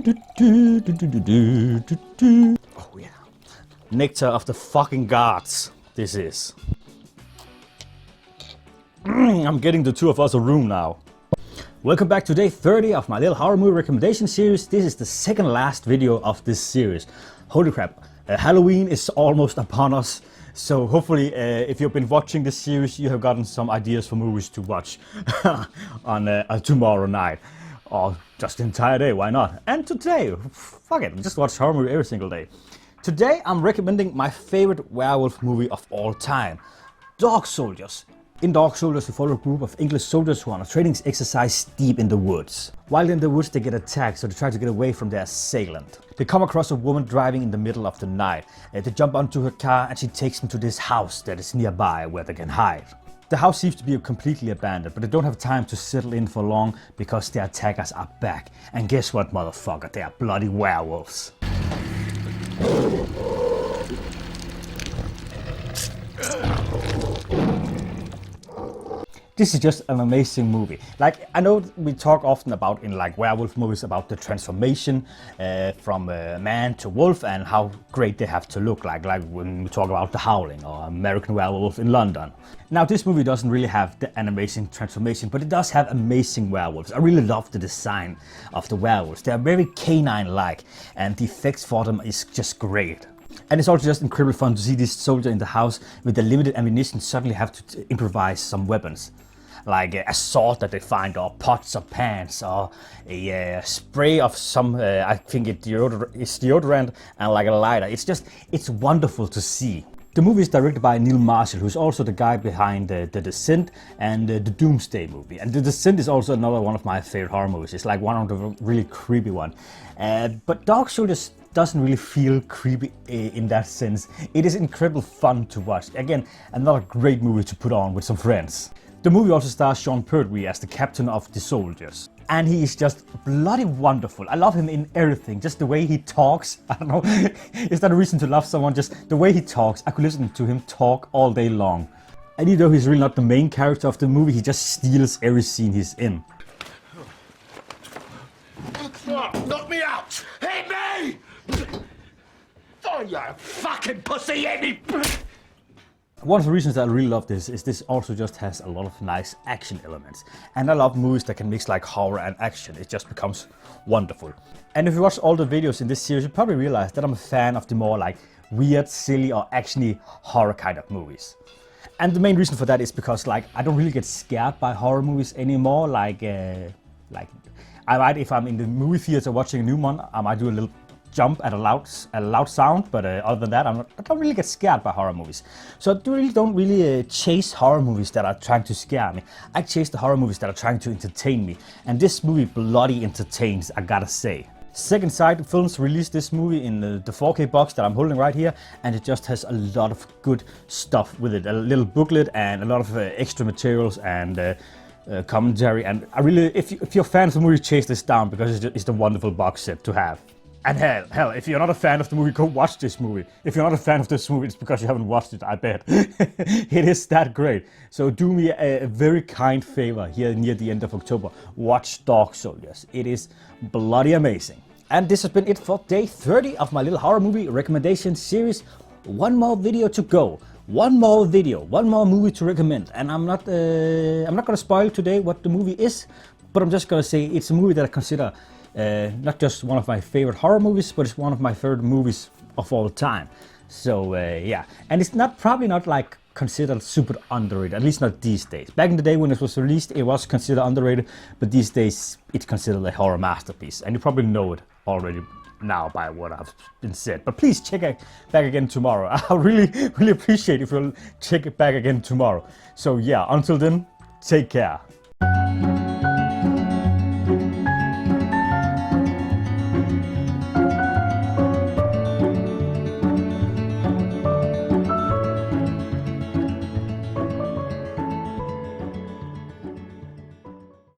Oh yeah. Nectar of the fucking gods, this is. I'm getting the two of us a room now. Welcome back to day 30 of my little horror movie recommendation series. This is the second last video of this series. Holy crap, Halloween is almost upon us. So hopefully if you've been watching this series, you have gotten some ideas for movies to watch on tomorrow night. Or just the entire day, why not? And today, fuck it, just watch horror movie every single day. Today I'm recommending my favorite werewolf movie of all time, Dog Soldiers. In Dog Soldiers, we follow a group of English soldiers who are on a training exercise deep in the woods. While in the woods, they get attacked, so they try to get away from their assailant. They come across a woman driving in the middle of the night. They jump onto her car and she takes them to this house that is nearby where they can hide. The house seems to be completely abandoned, but they don't have time to settle in for long because their attackers are back. And guess what, motherfucker? They are bloody werewolves. This is just an amazing movie. Like, I know we talk often about in like werewolf movies about the transformation from man to wolf and how great they have to look like when we talk about The Howling or American Werewolf in London. Now this movie doesn't really have an amazing transformation, but it does have amazing werewolves. I really love the design of the werewolves. They are very canine-like and the effects for them is just great. And it's also just incredibly fun to see this soldier in the house with the limited ammunition suddenly have to improvise some weapons. Like a sword that they find, or pots or pans, or a spray of some, I think it's deodorant, and like a lighter. It's wonderful to see. The movie is directed by Neil Marshall, who's also the guy behind The Descent and the Doomsday movie. And The Descent is also another one of my favorite horror movies. It's like one of the really creepy ones. But Dog Soldiers doesn't really feel creepy in that sense. It is incredibly fun to watch. Again, another great movie to put on with some friends. The movie also stars Sean Pertwee as the captain of the soldiers. And he is just bloody wonderful. I love him in everything. Just the way he talks. I don't know, is that a reason to love someone? Just the way he talks. I could listen to him talk all day long. And even though he's really not the main character of the movie, he just steals every scene he's in. Knock me out! Hit me! Oh, you fucking pussy, hit me! One of the reasons that I really love this is this also just has a lot of nice action elements. And I love movies that can mix like horror and action. It just becomes wonderful. And if you watch all the videos in this series, you probably realize that I'm a fan of the more like weird, silly or actiony horror kind of movies. And the main reason for that is because like I don't really get scared by horror movies anymore. Like I might, if I'm in the movie theater watching a new one, I might do a little jump at a loud sound, but other than that, I don't really get scared by horror movies. So I don't really chase horror movies that are trying to scare me. I chase the horror movies that are trying to entertain me. And this movie bloody entertains, I gotta say. Second Sight Films released this movie in the 4K box that I'm holding right here, and it just has a lot of good stuff with it. A little booklet and a lot of extra materials and commentary. And I really, if you're a fan of the movie, chase this down because it's a wonderful box set to have. And hell, if you're not a fan of the movie, go watch this movie. If you're not a fan of this movie, it's because you haven't watched it, I bet. It is that great. So do me a very kind favor here near the end of October. Watch Dog Soldiers. It is bloody amazing. And this has been it for day 30 of my little horror movie recommendation series. One more video to go. One more video, one more movie to recommend. And I'm not gonna spoil today what the movie is, but I'm just gonna say it's a movie that I consider not just one of my favorite horror movies, but it's one of my favorite movies of all time. So yeah, and it's probably not like considered super underrated, at least not these days. Back in the day when it was released, it was considered underrated, but these days it's considered a horror masterpiece, and you probably know it already now by what I've been said. But please check it back again tomorrow. I really appreciate if you'll check it back again tomorrow. So yeah, until then, take care.